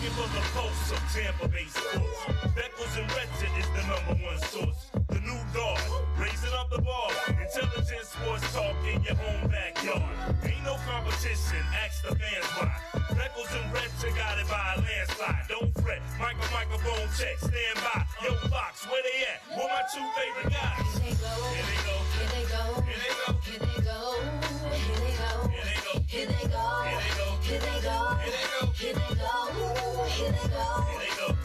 looking for the pulse of Tampa Bay sports. Beckles and Recher is the #1 source. The new dog, raising up the bar. Intelligent sports talk in your own backyard. Ain't no competition, ask the fans why. Beckles and Recher got it by a landslide. Don't fret, microphone check, stand by. Yo, Fox, where they at? Where my two favorite guys? Here they go. Here they go. Here they go. Here they go. Here they go. Here they go. Here they go. Here they go. Here they go. Here they go. Here they go. Here they go. Here they go.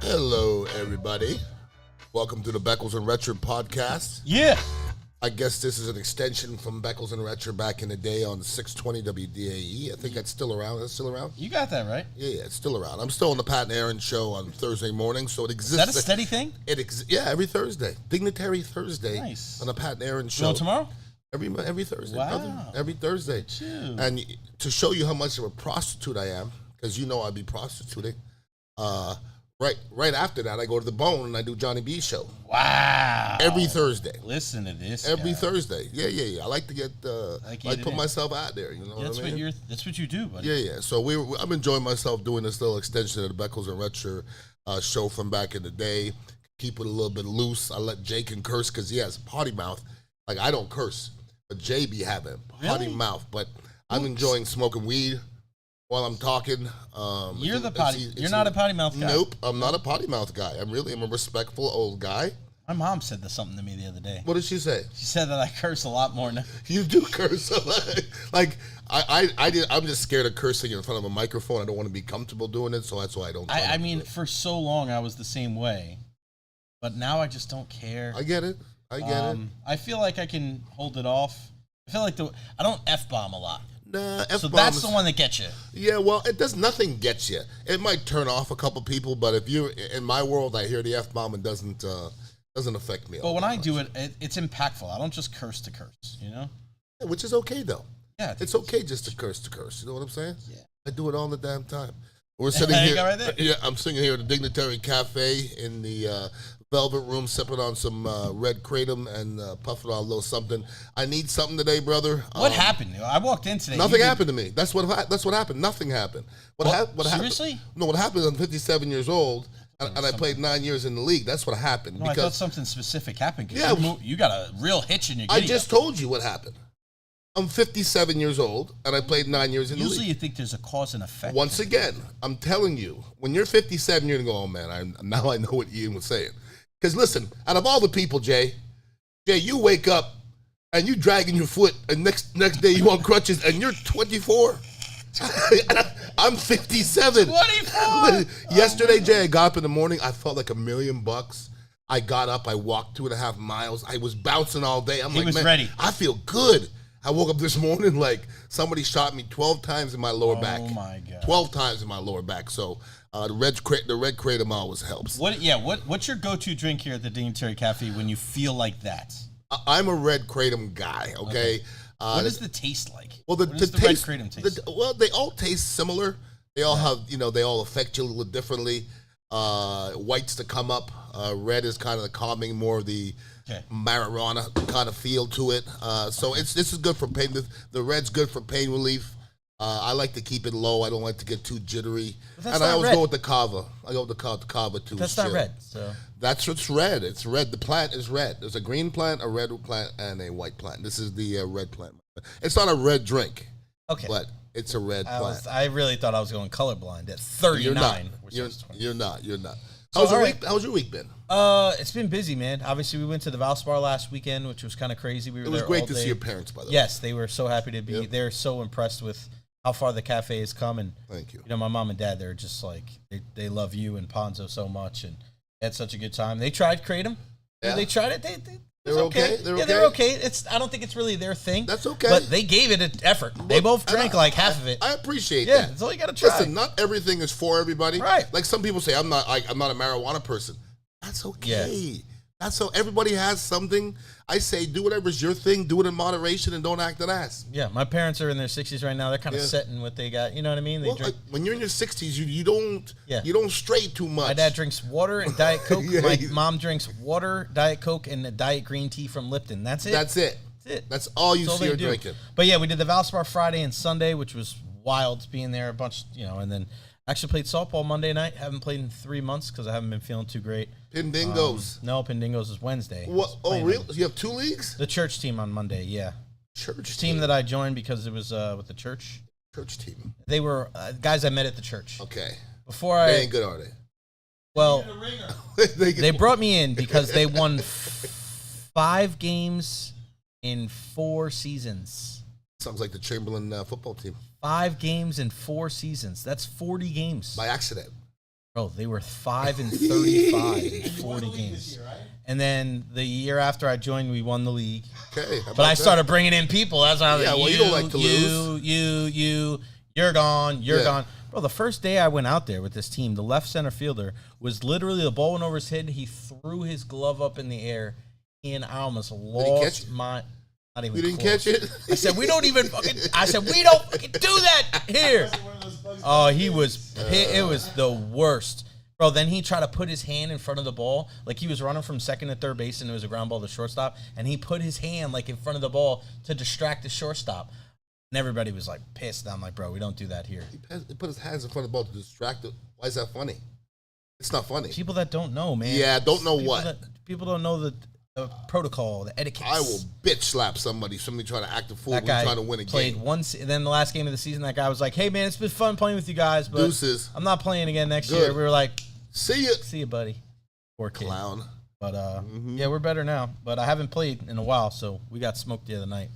Hello, everybody. Welcome to the Beckles and Recher podcast. Yeah. I guess this is an extension from Beckles and Recher back in the day on 620 WDAE. I think that's still around. That's still around? You got that right. Yeah, it's still around. I'm still on the Pat and Aaron show on Thursday morning, so it exists. Is that a steady thing? Yeah, every Thursday. Dignitary Thursday. Nice. On the Pat and Aaron show. You on tomorrow? Every Thursday. Wow. Brother. Every Thursday. Chill. And to show you how much of a prostitute I am, because you know I be prostituting, right after that, I go to the Bone and I do Johnny B's show. Wow. Every Thursday. Listen to this. Every guy. Thursday. Yeah. I like to get, put myself out there. You know That's what I mean? That's what you do, buddy. Yeah. So I'm enjoying myself doing this little extension of the Beckles and Recher show from back in the day. Keep it a little bit loose. I let Jay can curse because he has potty mouth. Like, I don't curse, but Jay be having potty mouth. But I'm enjoying smoking weed while I'm talking. You're not a potty mouth guy. Nope, I'm not a potty mouth guy. I'm a respectful old guy. My mom said something to me the other day. What did she say? She said that I curse a lot more now. You do curse a lot. Like, I'm just scared of cursing in front of a microphone. I don't want to be comfortable doing it, so that's why I don't. I mean, for so long I was the same way, but now I just don't care. I get it. I feel like I can hold it off. I feel like I don't F-bomb a lot. Nah, F-bombs. So that's the one that gets you. Yeah, well, nothing gets you. It might turn off a couple people, but if you're in my world, I hear the F-bomb and doesn't affect me. But when I do it, it's impactful. I don't just curse to curse, you know? Yeah, which is okay, though. Yeah. It's okay just to curse. You know what I'm saying? Yeah. I do it all the damn time. We're sitting here. Right there. Yeah, I'm sitting here at the Dignitary Cafe in the Velvet Room, sipping on some red kratom and puffing on a little something. I need something today, brother. What happened? I walked in today. Nothing happened to me. That's what happened. Nothing happened. What seriously? happened? No, what happened is I'm 57 years old, and I played 9 years in the league. That's what happened. No, I thought something specific happened. Yeah, you got a real hitch in your I just told you what happened. I'm 57 years old, and I played 9 years in the league. Usually you think there's a cause and effect. Once again, I'm telling you, when you're 57, you're going to go, oh, man, now I know what Ian was saying. Because, listen, out of all the people, Jay, you wake up, and you dragging your foot, and next day you on crutches, and you're 24. I'm 57. 24? Yesterday, Jay, I got up in the morning. I felt like $1,000,000. I got up. I walked 2.5 miles. I was bouncing all day. He was ready. I feel good. I woke up this morning like somebody shot me 12 times in my lower back. Oh, my God. 12 times in my lower back. So the red kratom always helps. What's your go-to drink here at the Dignitary Cafe when you feel like that? I'm a red kratom guy, okay? What does the taste like? Well, what does the red kratom taste? They all taste similar. They all have, they all affect you a little differently. White's to come up. Red is kind of the calming, more of the marijuana kind of feel to it. So this is good for pain. The red's good for pain relief. I like to keep it low. I don't like to get too jittery. And I always go with the kava. I go with the kava too. That's not red. So that's what's red. It's red. The plant is red. There's a green plant, a red plant, and a white plant. This is the red plant. It's not a red drink. Okay. But it's a red plant. I really thought I was going colorblind at 39. You're not. So, How's your week been? It's been busy, man. Obviously, we went to the Valspar last weekend, which was kind of crazy. It was great to see your parents, by the way. Yes, they were so happy to be. Yep. They're so impressed with how far the cafe has come. And thank you. My mom and dad, they're just like, they love you and Ponzo so much and had such a good time. They tried Kratom. Yeah. They tried it. They're okay. They're okay. I don't think it's really their thing. That's okay. But they gave it an effort. They both drank like half of it. I appreciate that. Yeah, that's all you got to try. Listen, not everything is for everybody. Right. Like some people say, I'm not a marijuana person. That's okay. Yeah. That's so everybody has something. I say do whatever's your thing, do it in moderation, and don't act an ass. Yeah, my parents are in their 60s right now. They're kind of setting what they got. You know what I mean? They drink. When you're in your 60s, you don't stray too much. My dad drinks water and Diet Coke. My mom drinks water, Diet Coke, and a Diet green tea from Lipton. That's it. That's it. That's it. That's all you see her drinking. But yeah, we did the Valspar Friday and Sunday, which was wild being there. A bunch, and then actually played softball Monday night. Haven't played in 3 months because I haven't been feeling too great. Pindingos. No, Pindingos is Wednesday. What? Oh, really? You have 2 leagues? The church team on Monday, yeah. Church team that I joined because it was with the church. Church team. They were guys I met at the church. Okay. They ain't good, are they? Well, they brought me in because they won 5 games in 4 seasons. Sounds like the Chamberlain football team. 5 games in 4 seasons. That's 40 games. By accident. Bro, they were 5-35 in 40 games. Year, right? And then the year after I joined, we won the league. Okay. But I started bringing in people. That's how I was like, you don't like to lose. You're gone. You're gone. Bro, the first day I went out there with this team, the left center fielder was literally, the ball went over his head. He threw his glove up in the air, and I almost lost my... Not even you didn't close. catch it? I said, we don't even fucking... I said, we don't fucking do that here. Oh, he was... It was the worst. Bro, then he tried to put his hand in front of the ball. Like, he was running from second to third base, and it was a ground ball to shortstop. And he put his hand, like, in front of the ball to distract the shortstop. And everybody was, like, pissed. I'm like, bro, we don't do that here. He put his hands in front of the ball to distract it. Why is that funny? It's not funny. People that don't know, man. Yeah, don't know what. People don't know the protocol, the etiquette. I will bitch slap somebody trying to act a fool. We're trying to win a game. Then the last game of the season, that guy was like, hey, man, it's been fun playing with you guys, but Deuces. I'm not playing again next year. We were like, see you, buddy. Poor kid. Clown. But, yeah, we're better now. But I haven't played in a while, so we got smoked the other night.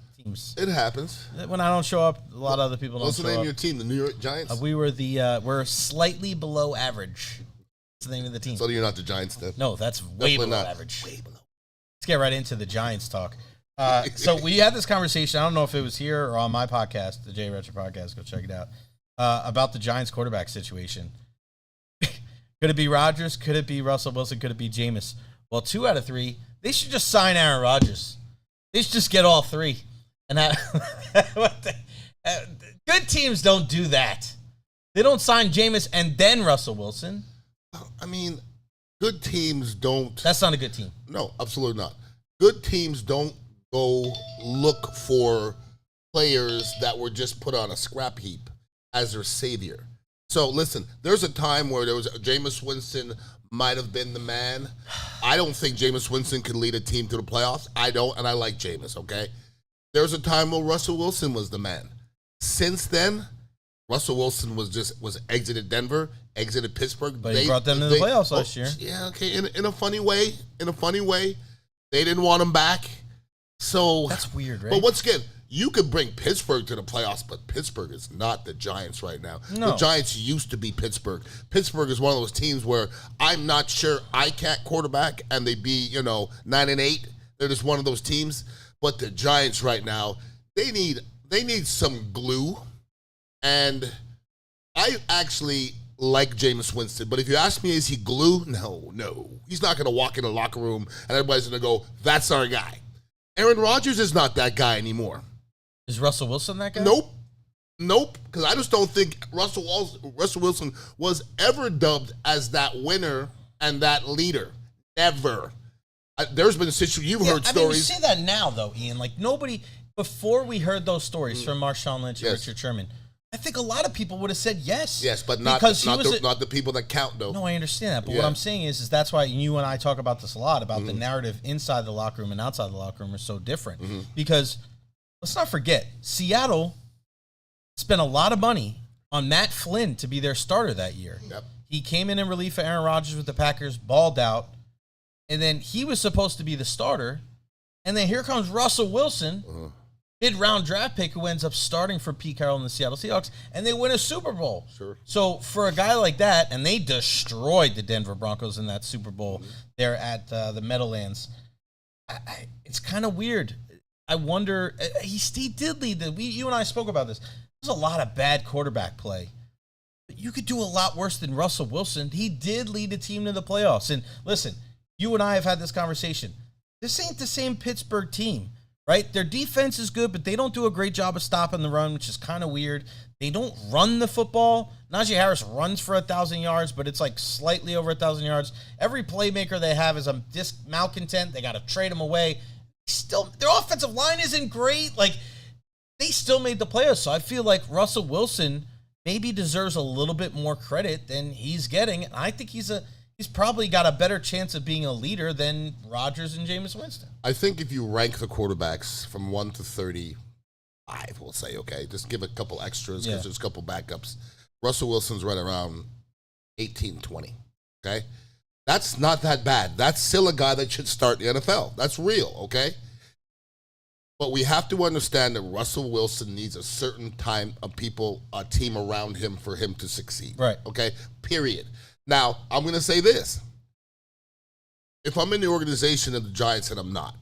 It happens. When I don't show up, a lot of other people don't show up. What's the name of your team, the New York Giants? We're slightly below average. That's the name of the team. So you're not the Giants then? No, that's way below average. Way below. Let's get right into the Giants talk. So we had this conversation, I don't know if it was here or on my podcast, the Recher podcast, go check it out, about the Giants quarterback situation. Could it be Rodgers? Could it be Russell Wilson? Could it be Jameis? Well, 2 out of 3, they should just sign Aaron Rodgers. They should just get all 3. And good teams don't do that. They don't sign Jameis and then Russell Wilson. I mean, good teams don't. That's not a good team. No, absolutely not. Good teams don't go look for players that were just put on a scrap heap as their savior. So listen, there's a time where there was Jameis Winston might have been the man. I don't think Jameis Winston can lead a team to the playoffs. I don't, and I like Jameis, okay? There's a time where Russell Wilson was the man. Since then, Russell Wilson was exited Denver, exited Pittsburgh. But he brought them to the playoffs last year. Yeah, okay. In a funny way, they didn't want him back. So that's weird, right? But once again, you could bring Pittsburgh to the playoffs, but Pittsburgh is not the Giants right now. No. The Giants used to be Pittsburgh. Pittsburgh is one of those teams where I'm not sure I can't quarterback and they be 9-8. They're just one of those teams. But the Giants right now, they need some glue. And I actually like Jameis Winston. But if you ask me, is he glue? No. He's not going to walk in the locker room and everybody's going to go, that's our guy. Aaron Rodgers is not that guy anymore. Is Russell Wilson that guy? Nope. Because I just don't think Russell Wilson was ever dubbed as that winner and that leader. Never. There's been a situation, you've heard stories. You say that now, though, Ian. Like, nobody, before we heard those stories from Marshawn Lynch and Richard Sherman, I think a lot of people would have said yes. Yes, but not the people that count, though. No, I understand that. But what I'm saying is that's why you and I talk about this a lot, about the narrative inside the locker room and outside the locker room are so different. Mm-hmm. Because, let's not forget, Seattle spent a lot of money on Matt Flynn to be their starter that year. Yep. He came in relief for Aaron Rodgers with the Packers, balled out. And then he was supposed to be the starter. And then here comes Russell Wilson, mid-round draft pick, who ends up starting for Pete Carroll and the Seattle Seahawks, and they win a Super Bowl. Sure. So for a guy like that, and they destroyed the Denver Broncos in that Super Bowl there at the Meadowlands, it's kind of weird. I wonder, he did lead you and I spoke about this. There's a lot of bad quarterback play. But you could do a lot worse than Russell Wilson. He did lead the team to the playoffs. And listen, you and I have had this conversation. This ain't the same Pittsburgh team, right? Their defense is good, but they don't do a great job of stopping the run, which is kind of weird. They don't run the football. Najee Harris runs for 1,000 yards, but it's like slightly over 1,000 yards. Every playmaker they have is a malcontent. They got to trade him away. their offensive line isn't great. Like, they still made the playoffs. So I feel like Russell Wilson maybe deserves a little bit more credit than he's getting. And I think he's probably got a better chance of being a leader than Rodgers and Jameis Winston. I think if you rank the quarterbacks from 1 to 35, we'll say, okay, just give a couple extras because there's a couple backups. Russell Wilson's right around 18, 20, okay? That's not that bad. That's still a guy that should start the NFL. That's real, okay? But we have to understand that Russell Wilson needs a certain time of people, a team around him for him to succeed. Right. Okay? Period. Now, I'm going to say this. If I'm in the organization of the Giants and I'm not,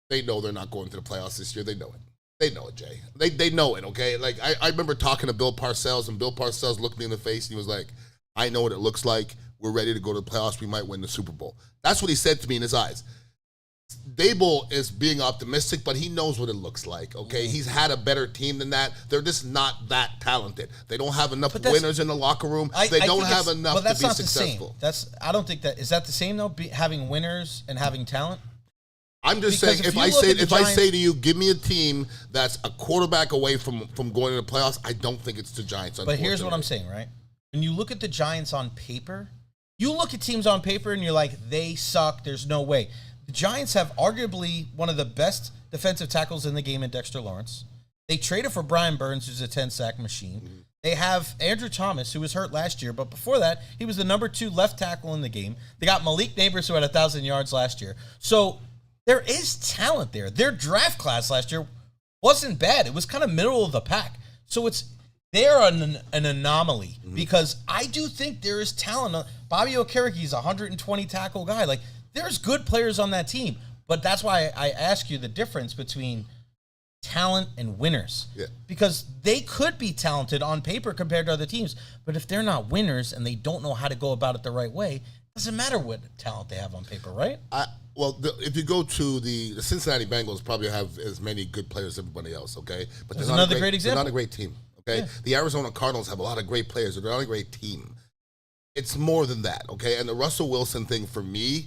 they know they're not going to the playoffs this year. They know it. They know it, Jay. They know it, okay? Like, I remember talking to Bill Parcells, and Bill Parcells looked me in the face, and he was like, I know what it looks like. We're ready to go to the playoffs. We might win the Super Bowl. That's what he said to me in his eyes. Dable is being optimistic, but he knows what it looks like, okay? He's had a better team than that. They're just not that talented. They don't have enough winners in the locker room. They don't have enough to be successful. I don't think is that the same, though, having winners and having talent? I'm just saying, if I say to you, give me a team that's a quarterback away from going to the playoffs, I don't think it's the Giants. But here's what I'm saying, right? When you look at the Giants on paper, you look at teams on paper and you're like, they suck. There's no way. The Giants have arguably one of the best defensive tackles in the game in Dexter Lawrence. They traded for Brian Burns, who's a 10-sack machine. Mm-hmm. They have Andrew Thomas, who was hurt last year, but before that, he was the number 2 left tackle in the game. They got Malik Neighbors, who had 1,000 yards last year. So there is talent there. Their draft class last year wasn't bad. It was kind of middle of the pack. So they're an anomaly because I do think there is talent. Bobby Okereke's a 120 tackle guy. Like, there's good players on that team, but that's why I ask you the difference between talent and winners. Yeah. Because they could be talented on paper compared to other teams, but if they're not winners and they don't know how to go about it the right way, it doesn't matter what talent they have on paper, right? If you go to the Cincinnati Bengals, probably have as many good players as everybody else, okay? But that's another great example. They're not a great team, okay? Yeah. The Arizona Cardinals have a lot of great players, but they're not a great team. It's more than that, okay? And the Russell Wilson thing for me,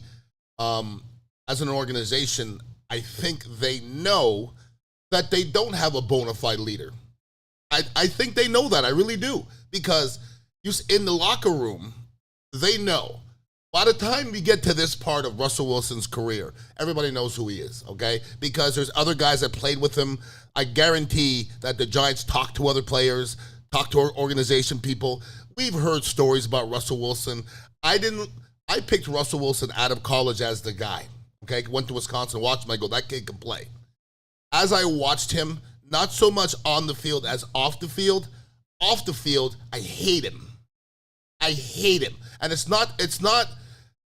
as an organization, I think they know that they don't have a bona fide leader. I think they know that. I really do. Because in the locker room, they know. By the time we get to this part of Russell Wilson's career, everybody knows who he is, okay? Because there's other guys that played with him. I guarantee that the Giants talk to other players, talk to organization people. We've heard stories about Russell Wilson. I picked Russell Wilson out of college as the guy, okay? Went to Wisconsin, watched him, I go, that kid can play. As I watched him, not so much on the field as off the field, I hate him. I hate him. And it's not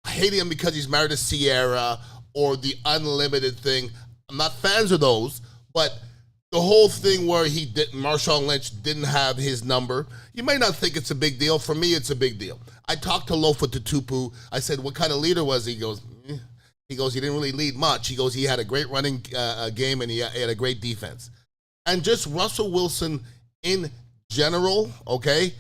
hating him because he's married to Sierra or the unlimited thing. I'm not fans of those, but the whole thing where Marshawn Lynch didn't have his number, you may not think it's a big deal. For me, it's a big deal. I talked to Lofa Tatupu. I said, what kind of leader was he? He goes, he didn't really lead much. He goes, he had a great running game and he had a great defense. And just Russell Wilson in general, okay,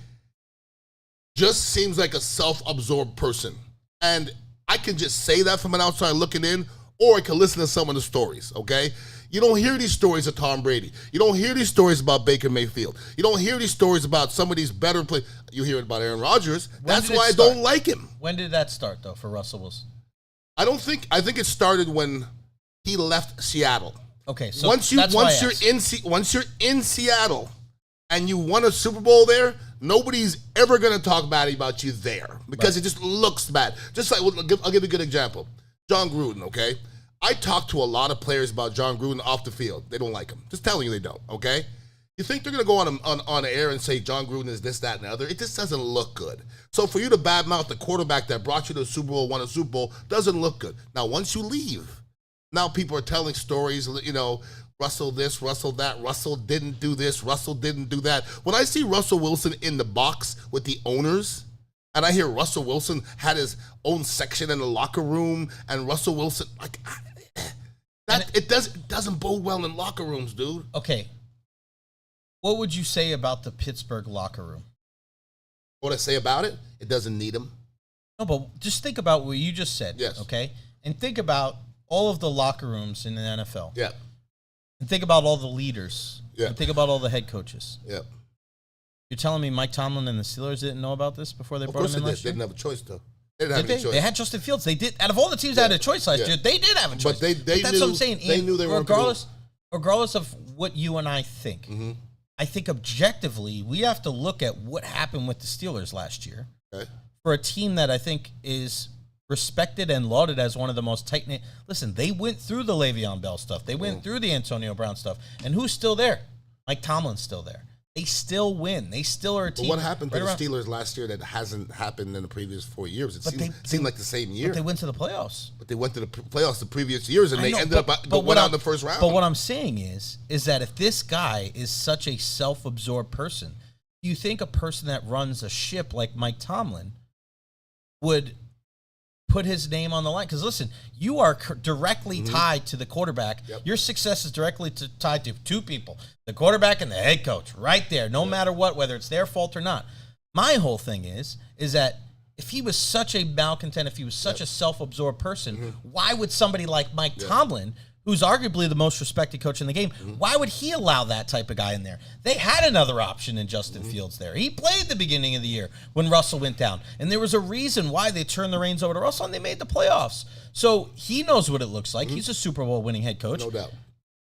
just seems like a self-absorbed person. And I can just say that from an outside looking in, or I can listen to some of the stories, okay? You don't hear these stories of Tom Brady. You don't hear these stories about Baker Mayfield. You don't hear these stories about some of these better players. You hear it about Aaron Rodgers. That's why I don't like him. When did that start, though, for Russell Wilson? I think it started when he left Seattle. Okay, so once you're in Seattle and you won a Super Bowl there, nobody's ever going to talk bad about you there because it just looks bad. Just like, I'll give you a good example. John Gruden, okay? I talked to a lot of players about John Gruden off the field. They don't like him. Just telling you they don't, okay? You think they're going to go on air and say John Gruden is this, that, and the other? It just doesn't look good. So for you to badmouth the quarterback that brought you to the Super Bowl, won a Super Bowl, doesn't look good. Now, once you leave, now people are telling stories, Russell this, Russell that, Russell didn't do this, Russell didn't do that. When I see Russell Wilson in the box with the owners, and I hear Russell Wilson had his own section in the locker room, and Russell Wilson, it doesn't bode well in locker rooms, dude. Okay. What would you say about the Pittsburgh locker room? What I say about it? It doesn't need him. No, but just think about what you just said. Yes. Okay? And think about all of the locker rooms in the NFL. Yeah. And think about all the leaders. Yeah. And think about all the head coaches. Yeah. You're telling me Mike Tomlin and the Steelers didn't know about this before they brought him in last year? They didn't have a choice, though. They didn't have any choice. They had Justin Fields. They did. Out of all the teams that had a choice last year, they did have a choice. But that's what I'm saying. They knew they were regardless of what you and I think, I think objectively we have to look at what happened with the Steelers last year for a team that I think is respected and lauded as one of the most tight-knit. Listen, they went through the Le'Veon Bell stuff. They went through the Antonio Brown stuff. And who's still there? Mike Tomlin's still there. They still win. They still are a team. But what happened to the Steelers last year that hasn't happened in the previous 4 years? It seemed like the same year. But they went to the playoffs. But they went to the playoffs the previous years, and they ended up went out in the first round. But what I'm saying is that if this guy is such a self-absorbed person, do you think a person that runs a ship like Mike Tomlin would put his name on the line? Because listen, you are directly tied to the quarterback. Yep. Your success is directly tied to two people, the quarterback and the head coach, right there, no matter what, whether it's their fault or not. My whole thing is that if he was such a malcontent, if he was such a self-absorbed person, why would somebody like Mike Tomlin, who's arguably the most respected coach in the game, why would he allow that type of guy in there? They had another option in Justin Fields there. He played the beginning of the year when Russell went down, and there was a reason why they turned the reins over to Russell, and they made the playoffs. So he knows what it looks like. He's a Super Bowl winning head coach. No doubt.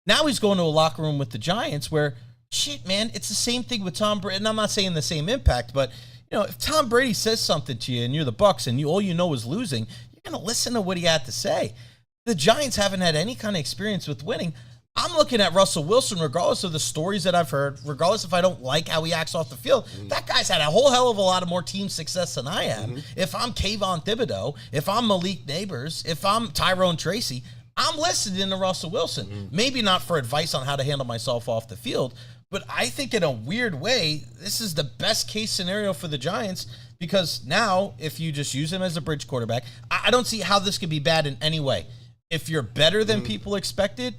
Now he's going to a locker room with the Giants where, shit, man, it's the same thing with Tom Brady. And I'm not saying the same impact, but if Tom Brady says something to you and you're the Bucs and all you know is losing, you're going to listen to what he had to say. The Giants haven't had any kind of experience with winning. I'm looking at Russell Wilson, regardless of the stories that I've heard, regardless if I don't like how he acts off the field. That guy's had a whole hell of a lot of more team success than I am. If I'm Kayvon Thibodeau, if I'm Malik Neighbors, if I'm Tyrone Tracy, I'm listening to Russell Wilson. Maybe not for advice on how to handle myself off the field, but I think in a weird way, this is the best case scenario for the Giants because now if you just use him as a bridge quarterback, I don't see how this could be bad in any way. If you're better than people expected,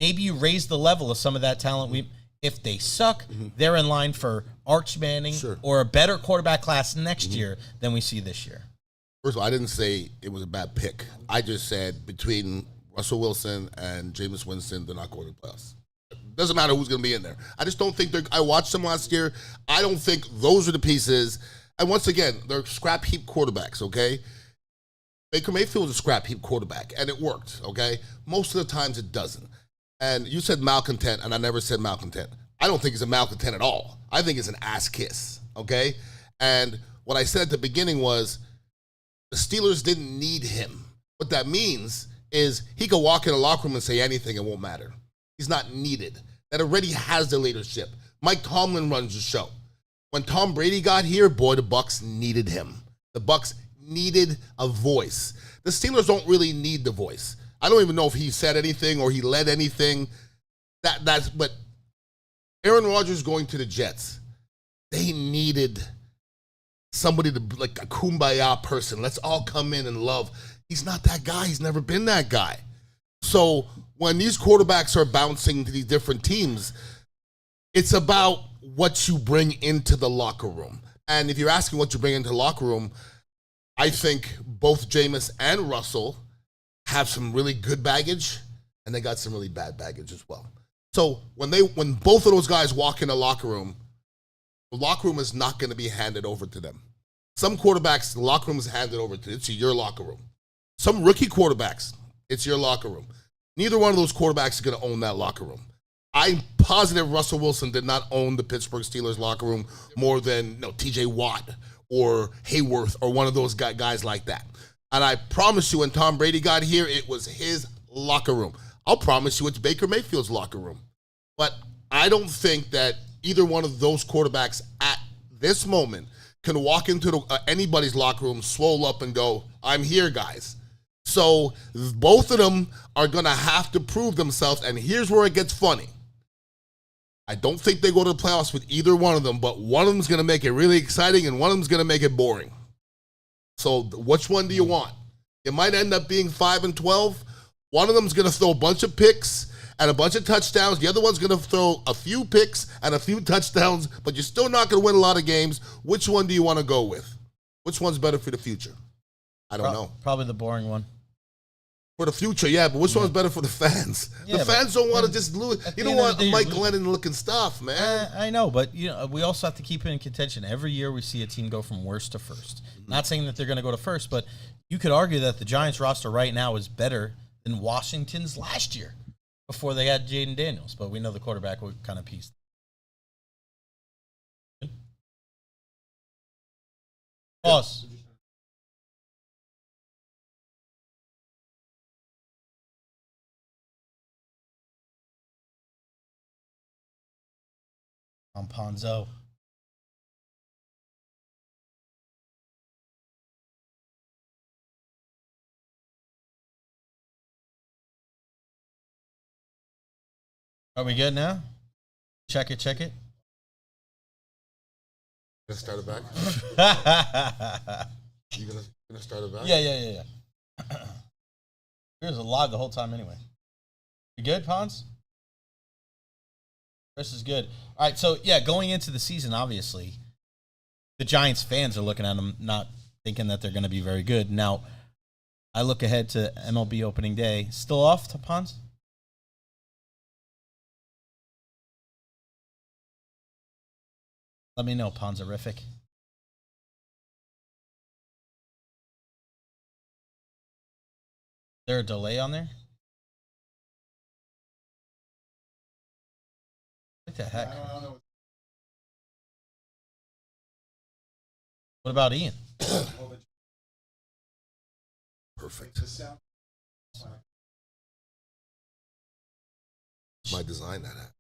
maybe you raise the level of some of that talent. If they suck, they're in line for Arch Manning or a better quarterback class next year than we see this year. First of all, I didn't say it was a bad pick. I just said between Russell Wilson and Jameis Winston, they're not going to the playoffs. Doesn't matter who's going to be in there. I just don't think I watched them last year. I don't think those are the pieces. And once again, they're scrap heap quarterbacks, okay? Baker Mayfield is a scrap heap quarterback, and it worked, okay? Most of the times it doesn't. And you said malcontent, and I never said malcontent. I don't think he's a malcontent at all. I think it's an ass kiss, okay? And what I said at the beginning was the Steelers didn't need him. What that means is he could walk in a locker room and say anything, it won't matter. He's not needed. That already has the leadership. Mike Tomlin runs the show. When Tom Brady got here, boy, the Bucs needed him. The Bucs needed a voice. The Steelers don't really need the voice. I don't even know if he said anything or he led anything. But Aaron Rodgers going to the Jets, they needed somebody to, like a kumbaya person. Let's all come in and love. He's not that guy. He's never been that guy. So when these quarterbacks are bouncing to these different teams, it's about what you bring into the locker room. And if you're asking what you bring into the locker room, I think both Jameis and Russell have some really good baggage, and they got some really bad baggage as well. So when both of those guys walk in the locker room is not going to be handed over to them. Some quarterbacks, the locker room is handed over to. It's your locker room. Some rookie quarterbacks, it's your locker room. Neither one of those quarterbacks is going to own that locker room. I'm positive Russell Wilson did not own the Pittsburgh Steelers locker room more than T.J. Watt or Hayworth or one of those guys like that. And I promise you, when Tom Brady got here, it was his locker room. I'll promise you it's Baker Mayfield's locker room. But I don't think that either one of those quarterbacks at this moment can walk into anybody's locker room, swole up, and go, I'm here, guys. So both of them are going to have to prove themselves, and here's where it gets funny. I don't think they go to the playoffs with either one of them, but one of them is going to make it really exciting, and one of them is going to make it boring. So which one do you want? It might end up being 5-12. One of them is going to throw a bunch of picks and a bunch of touchdowns. The other one's going to throw a few picks and a few touchdowns, but you're still not going to win a lot of games. Which one do you want to go with? Which one's better for the future? I don't know. Probably the boring one. For the future, yeah, but which one's better for the fans? Yeah, the fans don't want to just lose. You don't want Mike Glennon looking stuff, man. I know, but we also have to keep it in contention. Every year we see a team go from worst to first. Not saying that they're going to go to first, but you could argue that the Giants roster right now is better than Washington's last year before they had Jaden Daniels. But we know the quarterback would kind of piece. Pause. On Ponzo. Are we good now? Check it. Gonna start it back? You gonna start it back? Yeah. Here's a live the whole time anyway. You good, Pons? Chris is good. All right, so yeah, going into the season, obviously, the Giants fans are looking at them, not thinking that they're going to be very good. Now, I look ahead to MLB opening day. Still off to Pons? Let me know, Ponzerific. Is there a delay on there? What the heck? What about Ian? Perfect. My design that.